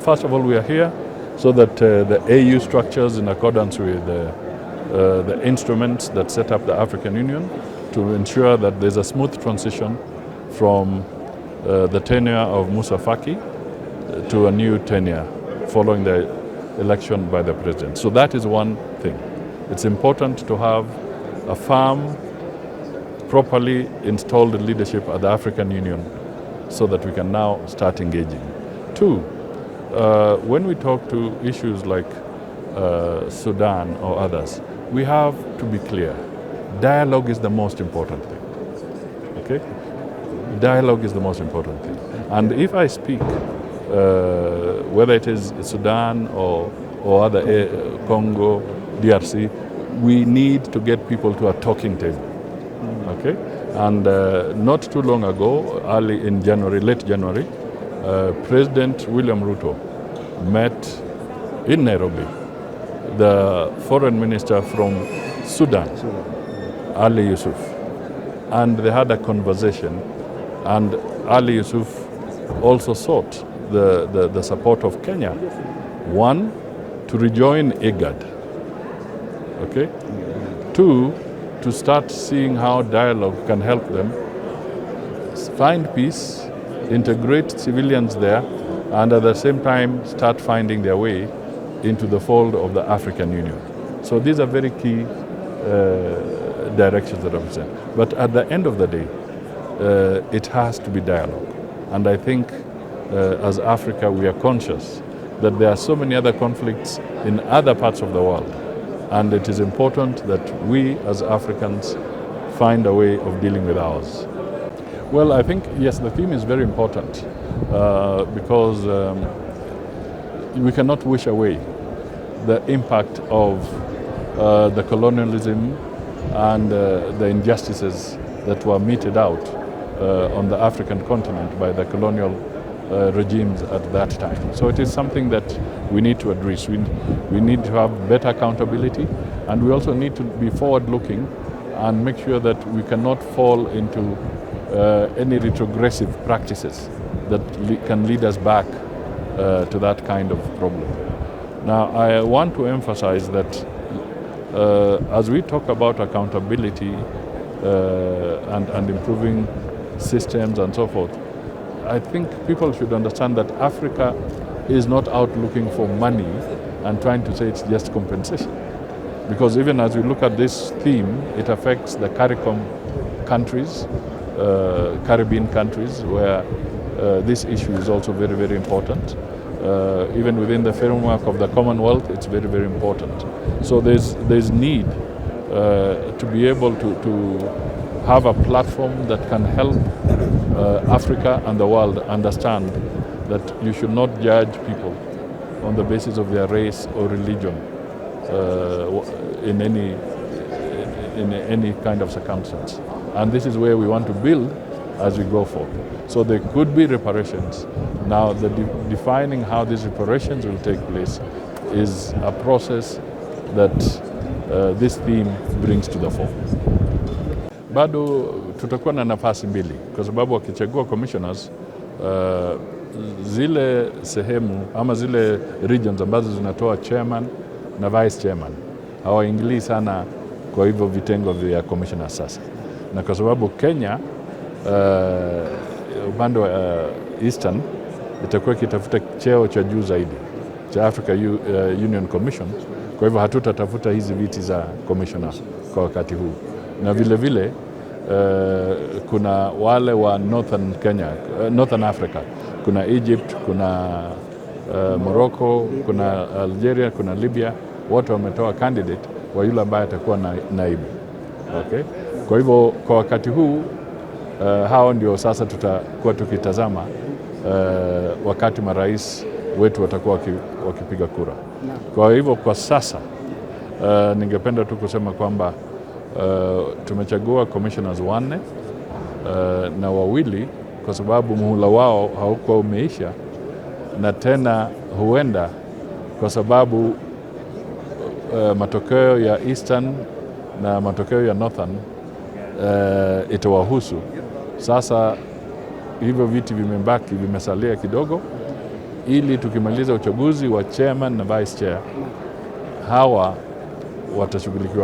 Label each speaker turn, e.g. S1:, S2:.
S1: First of all, we are here so that the AU structures in accordance with the instruments that set up the African Union to ensure that there's a smooth transition from the tenure of Musa Faki to a new tenure following the election by the president. So that is one thing. It's important to have a firm, properly installed leadership at the African Union so that we can now start engaging. Two, when we talk to issues like Sudan or others, we have to be clear. Dialogue is the most important thing. Okay? Dialogue is the most important thing. And if I speak, whether it is Sudan or other Congo, DRC, we need to get people to a talking table. Okay? And not too long ago, early in January, late January, President William Ruto met in Nairobi the foreign minister from Sudan, Ali Yusuf, and they had a conversation, and Ali Yusuf also sought the support of Kenya. One, to rejoin IGAD. Okay? Two, to start seeing how dialogue can help them find peace, integrate civilians there, and at the same time start finding their way into the fold of the African Union. So these are very key directions that I have said. But at the end of the day, it has to be dialogue. And I think as Africa, we are conscious that there are so many other conflicts in other parts of the world. And it is important that we as Africans find a way of dealing with ours. Well, I think, yes, the theme is very important because we cannot wish away the impact of the colonialism and the injustices that were meted out on the African continent by the colonial regimes at that time. So it is something that we need to address. We need to have better accountability, and we also need to be forward-looking and make sure that we cannot fall into any retrogressive practices that can lead us back to that kind of problem. Now, I want to emphasize that as we talk about accountability and improving systems and so forth, I think people should understand that Africa is not out looking for money and trying to say it's just compensation. Because even as we look at this theme, it affects the CARICOM countries, Caribbean countries, where this issue is also very, very important. Even within the framework of the Commonwealth, it's very, very important. So there's need to be able to have a platform that can help Africa and the world understand that you should not judge people on the basis of their race or religion in any kind of circumstance. And this is where we want to build as we go forward. So there could be reparations. Now, defining how these reparations will take place is a process that this theme brings to the fore. Bado tutakuwa na nafasi mbili kwa sababu wakichagua commissioners zile sehemu ama zile regions ambazo zinatoa chairman na vice chairman hawaingilii sana kwa hivyo vitengo vya commissioners sasa. Na kwa sababu Kenya upande wa Eastern itakuwa ikitafuta cheo cha juu zaidi cha Africa Union Commission, kwa hivyo hatutatafuta hizi viti za commissioner kwa wakati huu. Na vile vile kuna wale wa Northern Africa, kuna Egypt, kuna Morocco, kuna Algeria, kuna Libya, wote wametoa candidate wa yule ambaye atakuwa naibu. Okay? Kwa hivyo kwa wakati huu hao ndio sasa tutakuwa tukitazama wakati marais wetu watakuwa wakipiga kura. Kwa hivyo kwa sasa ningependa tu kusema kwamba tumechagua commissioners 4 na 2 kwa sababu muhula wao haukuwa umeisha, na tena huenda kwa sababu matokeo ya Eastern na matokeo ya Northern itawahusu. Sasa hivyo viti vimesalia kidogo, ili tukimaliza uchaguzi wa chairman na vice chair, hawa watashughulikiwa